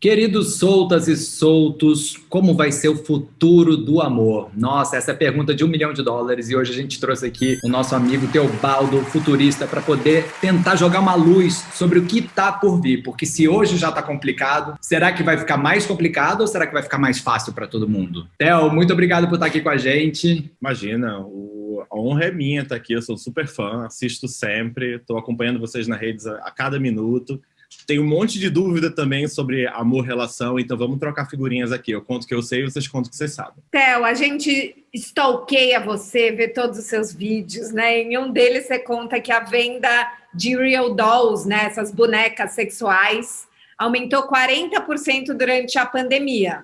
Queridos soltas e soltos, como vai ser o futuro do amor? Nossa, essa é a pergunta de US$ 1 milhão e hoje a gente trouxe aqui o nosso amigo Teobaldo, futurista, para poder tentar jogar uma luz sobre o que está por vir. Porque se hoje já está complicado, será que vai ficar mais complicado ou será que vai ficar mais fácil para todo mundo? Theo, muito obrigado por estar aqui com a gente. Imagina, a honra é minha estar aqui, eu sou super fã, assisto sempre, estou acompanhando vocês nas redes a cada minuto. Tem um monte de dúvida também sobre amor, relação, então vamos trocar figurinhas aqui. Eu conto o que eu sei e vocês contam o que vocês sabem. Theo, a gente stalkeia você, vê todos os seus vídeos, né? Em um deles você conta que a venda de Real Dolls, né, essas bonecas sexuais, aumentou 40% durante a pandemia.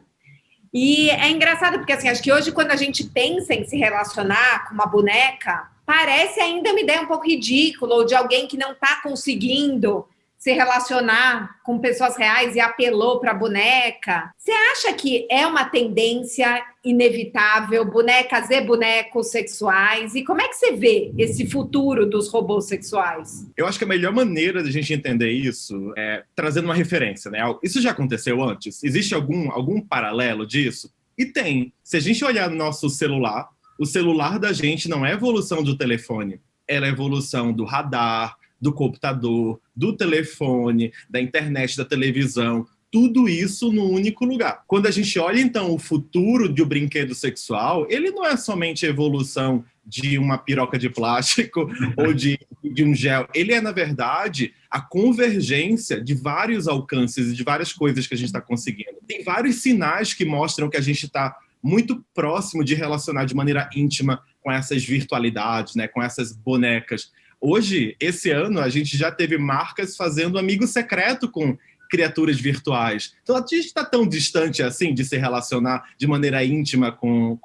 E é engraçado porque, assim, acho que hoje quando a gente pensa em se relacionar com uma boneca, parece ainda uma ideia um pouco ridícula, ou de alguém que não está conseguindo se relacionar com pessoas reais e apelou para a boneca. Você acha que é uma tendência inevitável, bonecas e bonecos sexuais? E como é que você vê esse futuro dos robôs sexuais? Eu acho que a melhor maneira de a gente entender isso é trazendo uma referência, né? Isso já aconteceu antes? Existe algum paralelo disso? E tem. Se a gente olhar no nosso celular, o celular da gente não é evolução do telefone, ela é evolução do radar, do computador, do telefone, da internet, da televisão, tudo isso no único lugar. Quando a gente olha, então, o futuro de um brinquedo sexual, ele não é somente a evolução de uma piroca de plástico ou de um gel. Ele é, na verdade, a convergência de vários alcances e de várias coisas que a gente está conseguindo. Tem vários sinais que mostram que a gente está muito próximo de relacionar de maneira íntima com essas virtualidades, né, com essas bonecas. Hoje, esse ano, a gente já teve marcas fazendo amigo secreto com criaturas virtuais. Então, a gente está tão distante assim de se relacionar de maneira íntima com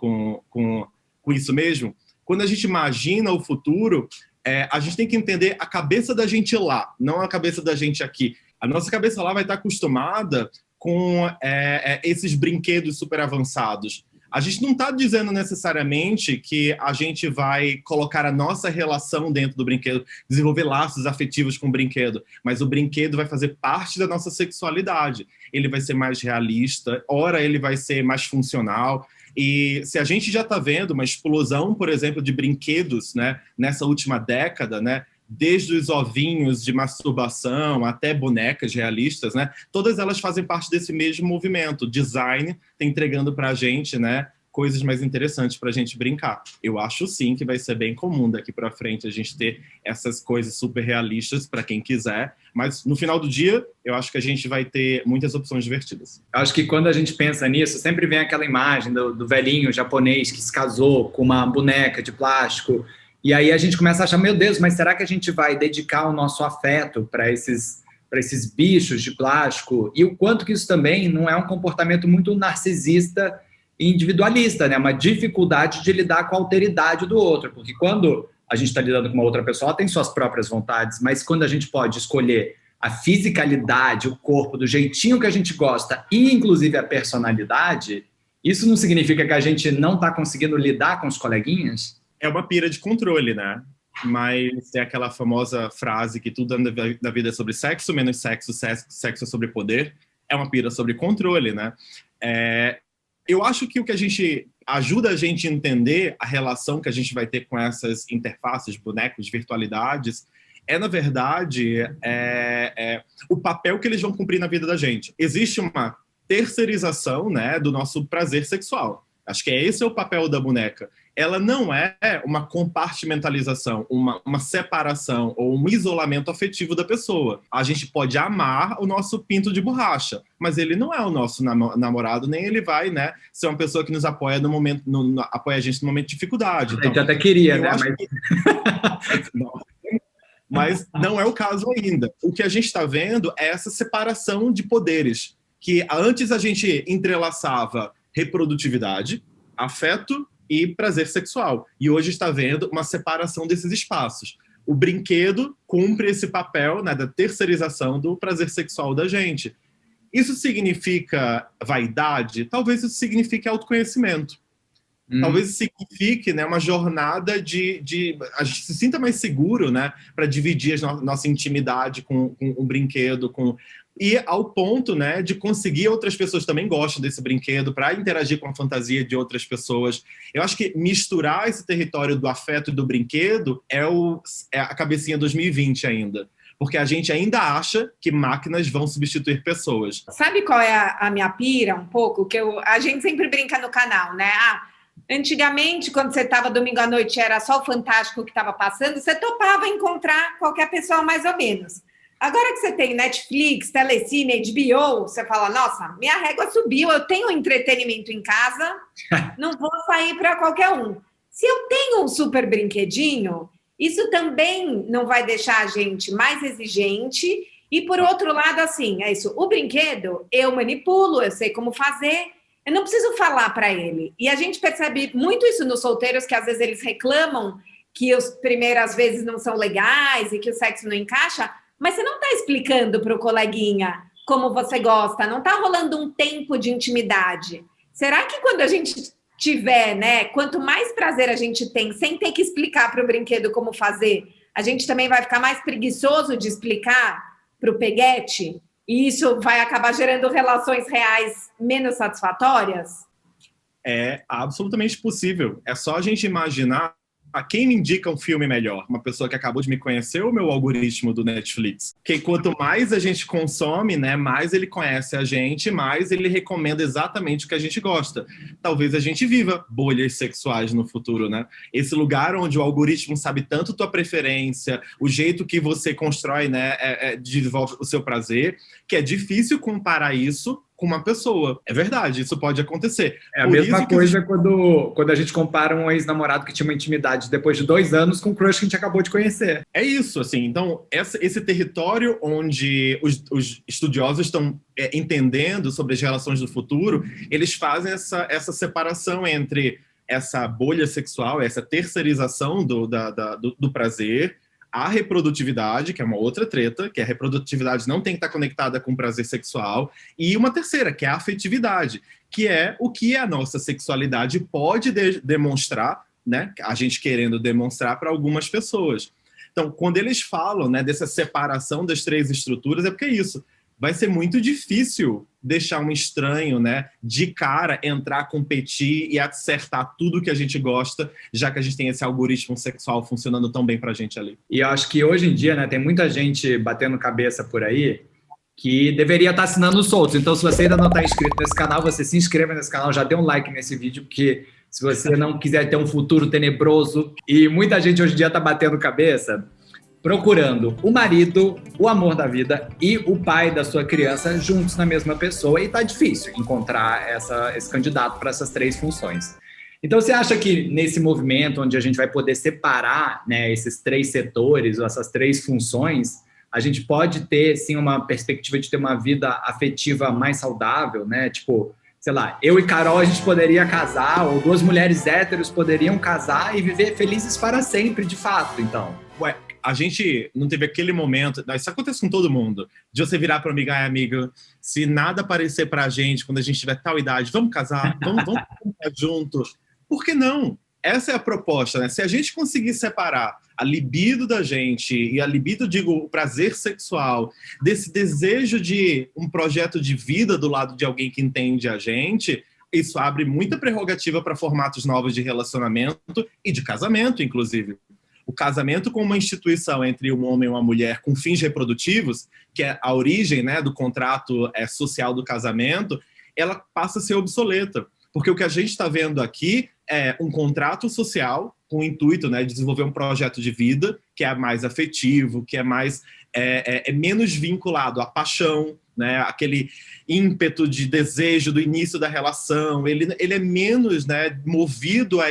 isso mesmo. Quando a gente imagina o futuro, a gente tem que entender a cabeça da gente lá, não a cabeça da gente aqui. A nossa cabeça lá vai estar acostumada com esses brinquedos super avançados. A gente não está dizendo necessariamente que a gente vai colocar a nossa relação dentro do brinquedo, desenvolver laços afetivos com o brinquedo, mas o brinquedo vai fazer parte da nossa sexualidade. Ele vai ser mais realista, ora ele vai ser mais funcional. E se a gente já está vendo uma explosão, por exemplo, de brinquedos, né, nessa última década, né, desde os ovinhos de masturbação até bonecas realistas, né? Todas elas fazem parte desse mesmo movimento. O design está entregando para a gente, né, coisas mais interessantes para a gente brincar. Eu acho sim que vai ser bem comum daqui para frente a gente ter essas coisas super realistas para quem quiser, mas no final do dia eu acho que a gente vai ter muitas opções divertidas. Eu acho que quando a gente pensa nisso, sempre vem aquela imagem do velhinho japonês que se casou com uma boneca de plástico. E aí a gente começa a achar, meu Deus, mas será que a gente vai dedicar o nosso afeto para esses bichos de plástico? E o quanto que isso também não é um comportamento muito narcisista e individualista, né? Uma dificuldade de lidar com a alteridade do outro. Porque quando a gente está lidando com uma outra pessoa, ela tem suas próprias vontades, mas quando a gente pode escolher a fisicalidade, o corpo, do jeitinho que a gente gosta e, inclusive, a personalidade, isso não significa que a gente não está conseguindo lidar com os coleguinhas? É uma pira de controle, né? Mas é aquela famosa frase que tudo na vida é sobre sexo, menos sexo, sexo é sobre poder. É uma pira sobre controle, né? Eu acho que o que a gente ajuda a gente a entender a relação que a gente vai ter com essas interfaces, bonecos, virtualidades, na verdade, o papel que eles vão cumprir na vida da gente. Existe uma terceirização, né, do nosso prazer sexual. Acho que esse é o papel da boneca. Ela não é uma compartimentalização, uma separação ou um isolamento afetivo da pessoa. A gente pode amar o nosso pinto de borracha, mas ele não é o nosso namorado, nem ele vai, né, ser uma pessoa que nos apoia apoia a gente no momento de dificuldade. Então, a gente até queria, né? Mas não é o caso ainda. O que a gente está vendo é essa separação de poderes, que antes a gente entrelaçava reprodutividade, afeto e prazer sexual. E hoje está vendo uma separação desses espaços. O brinquedo cumpre esse papel, né, da terceirização do prazer sexual da gente. Isso significa vaidade? Talvez isso signifique autoconhecimento. Talvez isso signifique, né, uma jornada a gente se sinta mais seguro, né, para dividir a nossa intimidade com um brinquedo, com e ao ponto, né, de conseguir outras pessoas também gostam desse brinquedo para interagir com a fantasia de outras pessoas. Eu acho que misturar esse território do afeto e do brinquedo é a cabecinha 2020 ainda. Porque a gente ainda acha que máquinas vão substituir pessoas. Sabe qual é a minha pira um pouco? A gente sempre brinca no canal, né? Antigamente, quando você estava domingo à noite, era só o Fantástico que estava passando, você topava encontrar qualquer pessoa mais ou menos. Agora que você tem Netflix, Telecine, HBO, você fala, nossa, minha régua subiu, eu tenho entretenimento em casa, não vou sair para qualquer um. Se eu tenho um super brinquedinho, isso também não vai deixar a gente mais exigente. E, por outro lado, assim, é isso. O brinquedo, eu manipulo, eu sei como fazer, eu não preciso falar para ele. E a gente percebe muito isso nos solteiros, que às vezes eles reclamam que as primeiras vezes não são legais e que o sexo não encaixa, mas você não está explicando para o coleguinha como você gosta, não está rolando um tempo de intimidade. Será que quando a gente tiver, né, quanto mais prazer a gente tem, sem ter que explicar para o brinquedo como fazer, a gente também vai ficar mais preguiçoso de explicar para o peguete? E isso vai acabar gerando relações reais menos satisfatórias? É absolutamente possível. É só a gente imaginar a quem me indica um filme melhor? Uma pessoa que acabou de me conhecer ou o meu algoritmo do Netflix? Porque quanto mais a gente consome, né, mais ele conhece a gente, mais ele recomenda exatamente o que a gente gosta. Talvez a gente viva bolhas sexuais no futuro, né? Esse lugar onde o algoritmo sabe tanto tua preferência, o jeito que você constrói, né, desenvolve o seu prazer, que é difícil comparar isso com uma pessoa. É verdade, isso pode acontecer. É a mesma coisa quando a gente compara um ex-namorado que tinha uma intimidade depois de 2 anos com um crush que a gente acabou de conhecer. É isso, assim. Então, esse território onde os estudiosos estão entendendo sobre as relações do futuro, eles fazem essa separação entre essa bolha sexual, essa terceirização do prazer, a reprodutividade, que é uma outra treta, que a reprodutividade não tem que estar conectada com o prazer sexual, e uma terceira, que é a afetividade, que é o que a nossa sexualidade pode demonstrar, né? A gente querendo demonstrar para algumas pessoas. Então, quando eles falam, né, dessa separação das 3 estruturas, é porque é isso. Vai ser muito difícil deixar um estranho, né, de cara, entrar, competir e acertar tudo que a gente gosta, já que a gente tem esse algoritmo sexual funcionando tão bem pra gente ali. E eu acho que hoje em dia, né, tem muita gente batendo cabeça por aí que deveria estar assinando os soltos. Então, se você ainda não está inscrito nesse canal, você se inscreva nesse canal, já dê um like nesse vídeo, porque se você não quiser ter um futuro tenebroso, e muita gente hoje em dia está batendo cabeça, procurando o marido, o amor da vida e o pai da sua criança juntos na mesma pessoa, e tá difícil encontrar esse candidato para essas 3 funções. Então, você acha que nesse movimento onde a gente vai poder separar, né, esses 3 setores, ou essas 3 funções, a gente pode ter, sim, uma perspectiva de ter uma vida afetiva mais saudável, né? Tipo, sei lá, eu e Carol a gente poderia casar, ou 2 mulheres héteros poderiam casar e viver felizes para sempre, de fato, então. Ué, a gente não teve aquele momento, isso acontece com todo mundo, de você virar para amiga, amiga, se nada aparecer pra gente quando a gente tiver tal idade, vamos casar, vamos ficar juntos. Por que não? Essa é a proposta, né? Se a gente conseguir separar a libido da gente, e a libido, digo, o prazer sexual, desse desejo de um projeto de vida do lado de alguém que entende a gente, isso abre muita prerrogativa para formatos novos de relacionamento e de casamento, inclusive. O casamento como uma instituição entre um homem e uma mulher com fins reprodutivos, que é a origem, né, do contrato social do casamento, ela passa a ser obsoleta. Porque o que a gente está vendo aqui é um contrato social com o intuito, né, de desenvolver um projeto de vida que é mais afetivo, que é mais menos vinculado à paixão, né, aquele ímpeto de desejo do início da relação. Ele é menos, né, movido a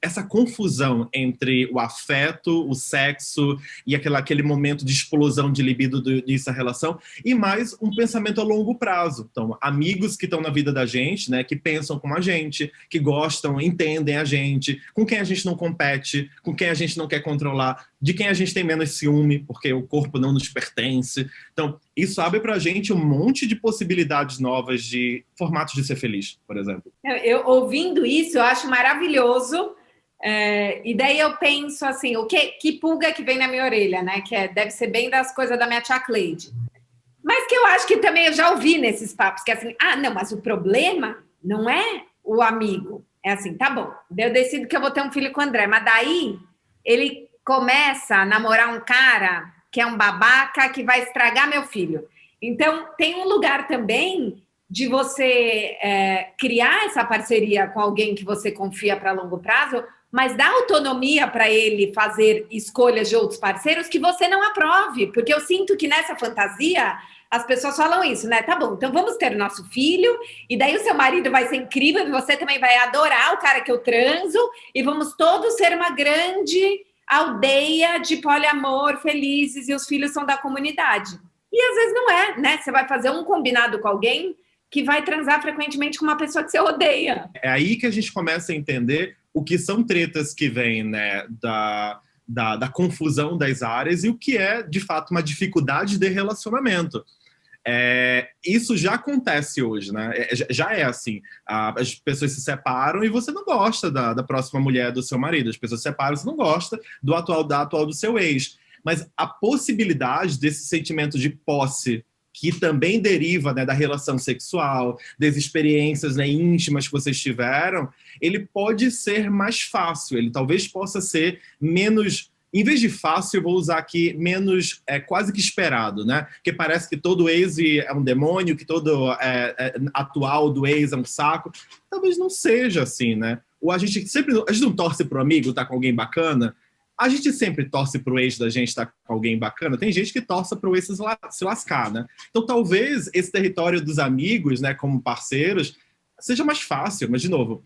essa confusão entre o afeto, o sexo e aquele momento de explosão de libido dessa relação, e mais um pensamento a longo prazo. Então, amigos que estão na vida da gente, né, que pensam como a gente, que gostam, entendem a gente, com quem a gente não compete, com quem a gente não quer controlar, de quem a gente tem menos ciúme, porque o corpo não nos pertence. Então, isso abre pra gente um monte de possibilidades novas de formatos de ser feliz, por exemplo. Eu ouvindo isso, eu acho maravilhoso. E daí eu penso assim, que pulga que vem na minha orelha, né? Que deve ser bem das coisas da minha tia Cleide. Mas que eu acho que também eu já ouvi nesses papos, que é assim, ah, não, mas o problema não é o amigo. É assim, tá bom, eu decido que eu vou ter um filho com o André, mas daí ele começa a namorar um cara que é um babaca que vai estragar meu filho. Então, tem um lugar também de você criar essa parceria com alguém que você confia para longo prazo, mas dá autonomia para ele fazer escolhas de outros parceiros que você não aprove, porque eu sinto que nessa fantasia as pessoas falam isso, né? Tá bom, então vamos ter o nosso filho, e daí o seu marido vai ser incrível, e você também vai adorar o cara que eu transo, e vamos todos ser uma grande aldeia de poliamor, felizes, e os filhos são da comunidade. E às vezes não é, né? Você vai fazer um combinado com alguém que vai transar frequentemente com uma pessoa que você odeia. É aí que a gente começa a entender o que são tretas que vêm, né, da confusão das áreas e o que é, de fato, uma dificuldade de relacionamento. Isso já acontece hoje, né? Já é assim. As pessoas se separam e você não gosta da próxima mulher do seu marido. As pessoas se separam e você não gosta da atual do seu ex. Mas a possibilidade desse sentimento de posse, que também deriva, né, da relação sexual, das experiências, né, íntimas que vocês tiveram, ele pode ser mais fácil. Ele talvez possa ser menos... Em vez de fácil, eu vou usar aqui menos quase que esperado, né? Porque parece que todo ex é um demônio, que todo atual do ex é um saco. Talvez não seja assim, né? Ou a gente não torce pro amigo estar com alguém bacana. A gente sempre torce pro ex da gente estar com alguém bacana. Tem gente que torce pro ex se lascar, né? Então talvez esse território dos amigos, né, como parceiros, seja mais fácil, mas de novo...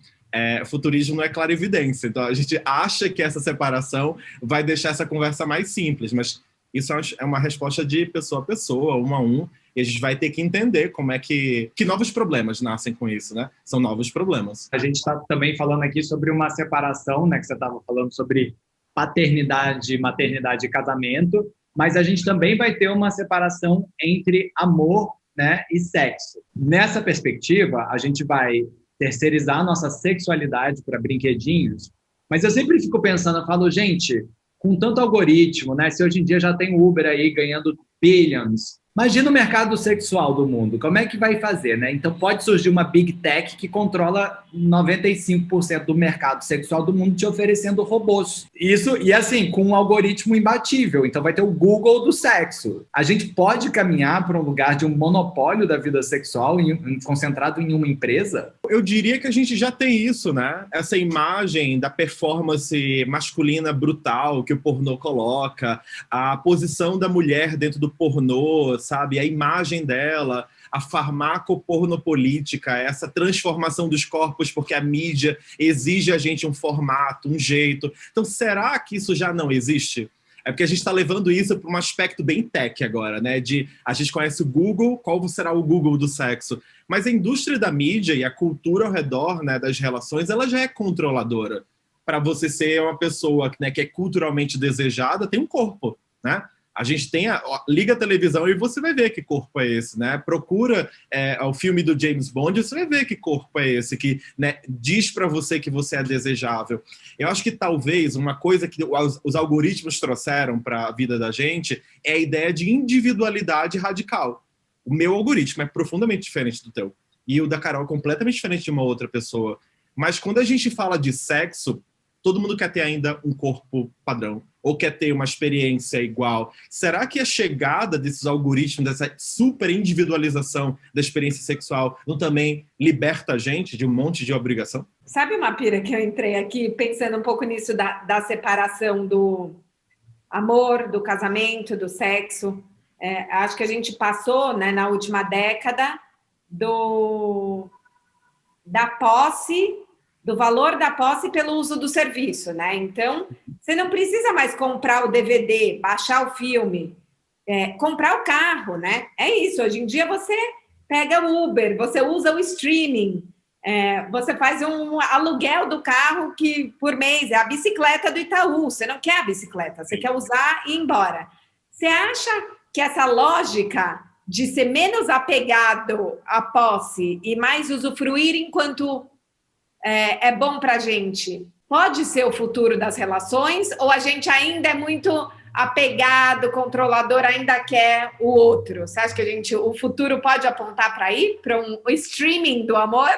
futurismo não é clarividência, então a gente acha que essa separação vai deixar essa conversa mais simples, mas isso é uma resposta de pessoa a pessoa, um a um, e a gente vai ter que entender como é que novos problemas nascem com isso, né? São novos problemas. A gente está também falando aqui sobre uma separação, né, que você estava falando sobre paternidade, maternidade e casamento, mas a gente também vai ter uma separação entre amor, né, e sexo. Nessa perspectiva, a gente vai terceirizar a nossa sexualidade para brinquedinhos, mas eu sempre fico pensando, eu falo, gente, com tanto algoritmo, né? Se hoje em dia já tem Uber aí ganhando billions, imagina o mercado sexual do mundo, como é que vai fazer, né? Então pode surgir uma Big Tech que controla 95% do mercado sexual do mundo te oferecendo robôs. Isso, e assim, com um algoritmo imbatível. Então vai ter o Google do sexo. A gente pode caminhar para um lugar de um monopólio da vida sexual concentrado em uma empresa? Eu diria que a gente já tem isso, né? Essa imagem da performance masculina brutal que o pornô coloca, a posição da mulher dentro do pornô, sabe? A imagem dela, a farmacopornopolítica, essa transformação dos corpos porque a mídia exige a gente um formato, um jeito. Então, será que isso já não existe? É porque a gente está levando isso para um aspecto bem tech agora, né? A gente conhece o Google, qual será o Google do sexo? Mas a indústria da mídia e a cultura ao redor, né, das relações, ela já é controladora. Para você ser uma pessoa, né, que é culturalmente desejada, tem um corpo, né? A gente tem liga a televisão e você vai ver que corpo é esse, né? Procura o filme do James Bond, você vai ver que corpo é esse, que, né, diz para você que você é desejável. Eu acho que talvez uma coisa que os algoritmos trouxeram para a vida da gente é a ideia de individualidade radical. O meu algoritmo é profundamente diferente do teu. E o da Carol é completamente diferente de uma outra pessoa. Mas quando a gente fala de sexo, todo mundo quer ter ainda um corpo padrão, ou quer ter uma experiência igual. Será que a chegada desses algoritmos, dessa super individualização da experiência sexual, não também liberta a gente de um monte de obrigação? Sabe uma pira que eu entrei aqui, pensando um pouco nisso da separação do amor, do casamento, do sexo? Acho que a gente passou, né, na última década da posse, do valor da posse pelo uso do serviço, né? Então, você não precisa mais comprar o DVD, baixar o filme, comprar o carro, né? É isso, hoje em dia você pega o Uber, você usa o streaming, você faz um aluguel do carro que por mês é a bicicleta do Itaú, você não quer a bicicleta, você quer usar e ir embora. Você acha que essa lógica de ser menos apegado à posse e mais usufruir enquanto é bom para a gente, pode ser o futuro das relações, ou a gente ainda é muito apegado, controlador, ainda quer o outro? Você acha que o futuro pode apontar para aí? Para um streaming do amor?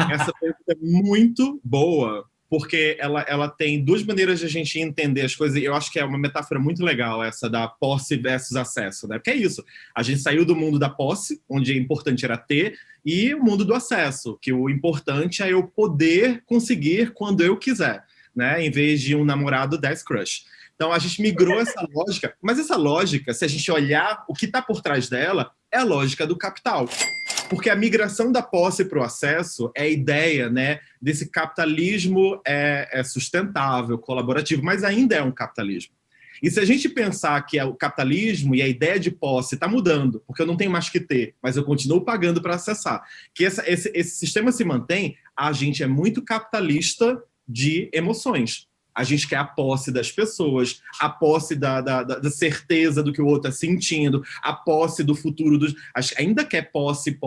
Essa pergunta é muito boa, porque ela tem duas maneiras de a gente entender as coisas, e eu acho que é uma metáfora muito legal essa da posse versus acesso, né? Porque é isso, a gente saiu do mundo da posse, onde o importante era ter, e o mundo do acesso, que o importante é eu poder conseguir quando eu quiser, né? Em vez de um namorado 10 crush. Então a gente migrou essa lógica, mas essa lógica, se a gente olhar o que está por trás dela, é a lógica do capital. Porque a migração da posse para o acesso é a ideia, né, desse capitalismo sustentável, colaborativo, mas ainda é um capitalismo. E se a gente pensar que o capitalismo e a ideia de posse está mudando, porque eu não tenho mais que ter, mas eu continuo pagando para acessar, que esse sistema se mantém, a gente é muito capitalista de emoções. A gente quer a posse das pessoas, a posse da certeza do que o outro está sentindo, a posse do futuro. Ainda quer posse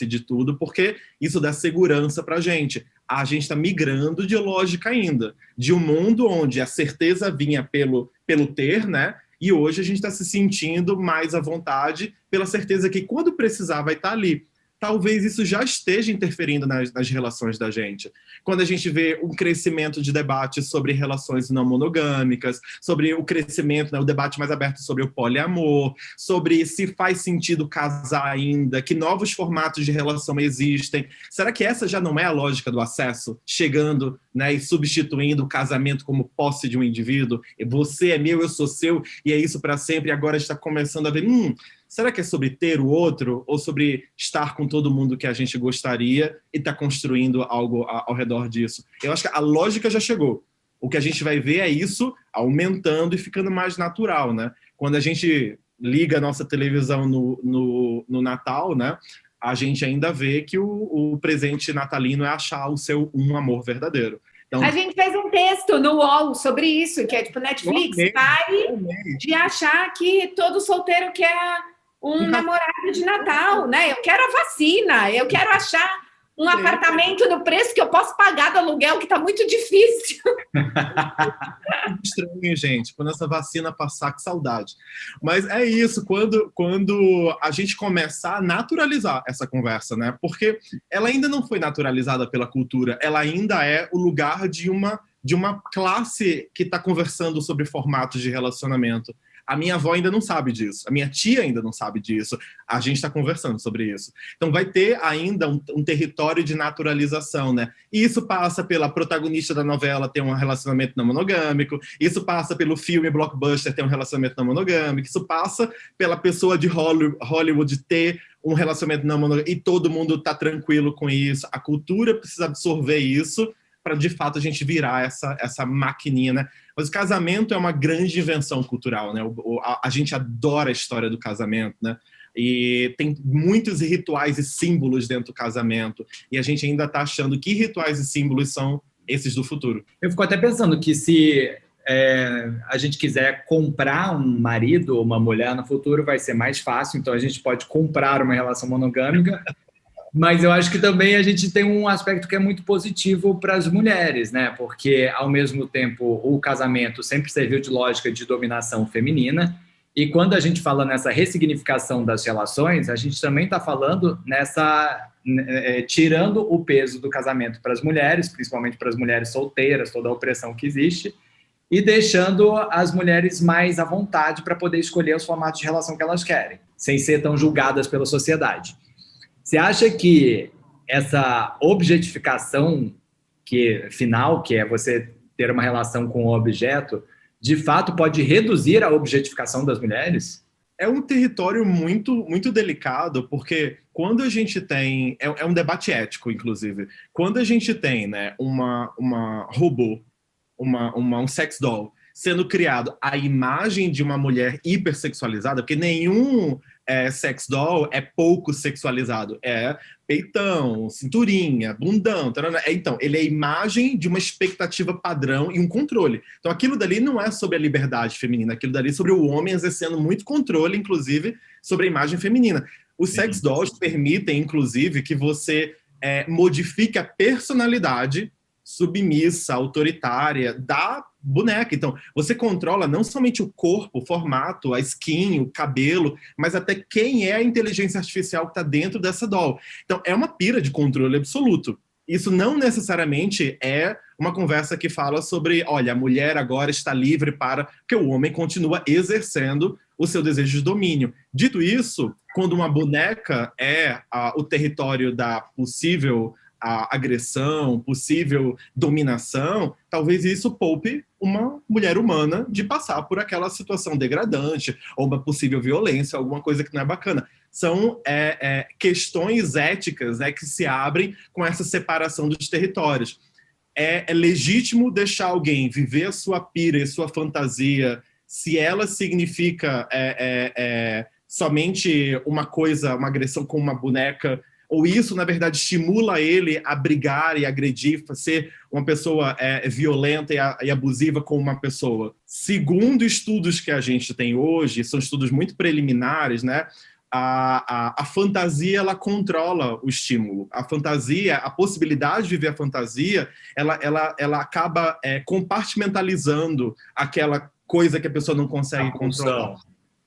de tudo, porque isso dá segurança para a gente. A gente está migrando de lógica ainda, de um mundo onde a certeza vinha pelo ter, né? E hoje a gente está se sentindo mais à vontade pela certeza que quando precisar vai estar ali. Talvez isso já esteja interferindo nas relações da gente. Quando a gente vê um crescimento de debate sobre relações não monogâmicas, sobre o crescimento, né, o debate mais aberto sobre o poliamor, sobre se faz sentido casar ainda, que novos formatos de relação existem. Será que essa já não é a lógica do acesso? Chegando, né, e substituindo o casamento como posse de um indivíduo? Você é meu, eu sou seu, e é isso para sempre. E agora está começando a ver... será que é sobre ter o outro ou sobre estar com todo mundo que a gente gostaria e estar construindo algo ao redor disso? Eu acho que a lógica já chegou. O que a gente vai ver é isso aumentando e ficando mais natural, né? Quando a gente liga a nossa televisão no Natal, né? A gente ainda vê que o presente natalino é achar um amor verdadeiro. Então, a gente fez um texto no UOL sobre isso, que é tipo, Netflix, pare de achar que todo solteiro quer um namorado de Natal, né? Eu quero a vacina, eu quero achar um apartamento no preço que eu posso pagar do aluguel, que está muito difícil. Estranho, gente, quando essa vacina passar, que saudade. Mas é isso, quando a gente começar a naturalizar essa conversa, né? Porque ela ainda não foi naturalizada pela cultura, ela ainda é o lugar de uma classe que está conversando sobre formatos de relacionamento. A minha avó ainda não sabe disso, a minha tia ainda não sabe disso, a gente está conversando sobre isso. Então vai ter ainda um território de naturalização, né? E isso passa pela protagonista da novela ter um relacionamento não monogâmico, isso passa pelo filme blockbuster ter um relacionamento não monogâmico, isso passa pela pessoa de Hollywood ter um relacionamento não monogâmico, e todo mundo tá tranquilo com isso. A cultura precisa absorver isso para, de fato, a gente virar essa maquininha, né? Mas o casamento é uma grande invenção cultural, né? A gente adora a história do casamento, né? E tem muitos rituais e símbolos dentro do casamento, e a gente ainda está achando que rituais e símbolos são esses do futuro. Eu fico até pensando que se a gente quiser comprar um marido ou uma mulher no futuro, vai ser mais fácil, então a gente pode comprar uma relação monogâmica. Mas eu acho que também a gente tem um aspecto que é muito positivo para as mulheres, né? Porque, ao mesmo tempo, o casamento sempre serviu de lógica de dominação feminina. E quando a gente fala nessa ressignificação das relações, a gente também está falando tirando o peso do casamento para as mulheres, principalmente para as mulheres solteiras, toda a opressão que existe, e deixando as mulheres mais à vontade para poder escolher os formatos de relação que elas querem, sem ser tão julgadas pela sociedade. Você acha que essa objetificação final, que é você ter uma relação com o objeto, de fato pode reduzir a objetificação das mulheres? É um território muito, muito delicado, porque quando a gente tem... É um debate ético, inclusive. Quando a gente tem, né, uma robô, um sex doll, sendo criado a imagem de uma mulher hipersexualizada, porque nenhum sex doll é pouco sexualizado. É peitão, cinturinha, bundão. Tarana. Então, ele é a imagem de uma expectativa padrão e um controle. Então, aquilo dali não é sobre a liberdade feminina, aquilo dali é sobre o homem exercendo muito controle, inclusive, sobre a imagem feminina. Os sex dolls permitem, inclusive, que você modifique a personalidade submissa, autoritária da boneca. Então, você controla não somente o corpo, o formato, a skin, o cabelo, mas até quem é a inteligência artificial que está dentro dessa doll. Então, é uma pira de controle absoluto. Isso não necessariamente é uma conversa que fala sobre, olha, a mulher agora está livre para... Porque o homem continua exercendo o seu desejo de domínio. Dito isso, quando uma boneca é o território da possível agressão, possível dominação, talvez isso poupe uma mulher humana de passar por aquela situação degradante, ou uma possível violência, alguma coisa que não é bacana. São questões éticas que se abrem com essa separação dos territórios. É legítimo deixar alguém viver a sua pira e sua fantasia se ela significa somente uma coisa, uma agressão com uma boneca, ou isso, na verdade, estimula ele a brigar e agredir, a ser uma pessoa violenta e abusiva com uma pessoa. Segundo estudos que a gente tem hoje, são estudos muito preliminares, né? A fantasia, ela controla o estímulo. A fantasia, a possibilidade de viver a fantasia, ela acaba compartimentalizando aquela coisa que a pessoa não consegue controlar.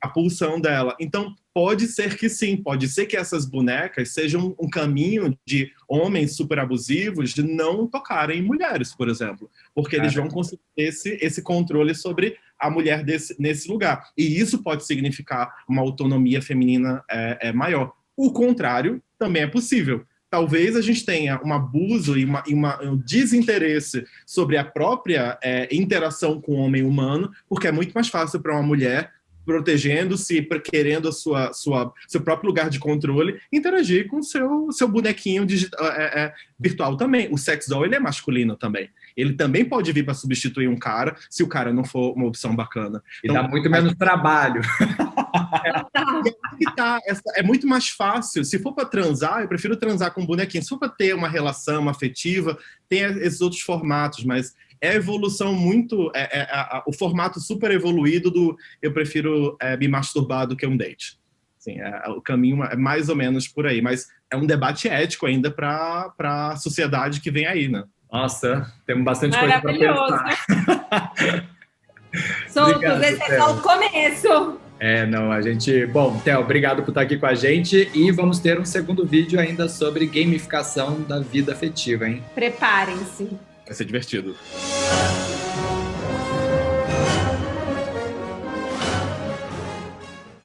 A pulsão dela. Então, pode ser que sim, pode ser que essas bonecas sejam um caminho de homens super abusivos de não tocarem em mulheres, por exemplo, porque eles vão conseguir esse controle sobre a mulher nesse lugar. E isso pode significar uma autonomia feminina maior. O contrário também é possível. Talvez a gente tenha um abuso e um desinteresse sobre a própria interação com o homem humano, porque é muito mais fácil para uma mulher, protegendo-se, querendo seu próprio lugar de controle, interagir com seu bonequinho virtual também. O sex doll, ele é masculino também. Ele também pode vir para substituir um cara, se o cara não for uma opção bacana. E então, dá muito menos trabalho. É muito mais fácil. Se for para transar, eu prefiro transar com um bonequinho. Se for para ter uma relação afetiva, tem esses outros formatos, mas é a evolução muito... o formato super evoluído do eu prefiro me masturbar do que um date. Assim, o caminho é mais ou menos por aí, mas é um debate ético ainda para a sociedade que vem aí, né? Nossa, temos bastante coisa para pensar. Soltos, esse é só o começo. Bom, Theo, obrigado por estar aqui com a gente e vamos ter um segundo vídeo ainda sobre gamificação da vida afetiva, hein? Preparem-se. Vai ser divertido.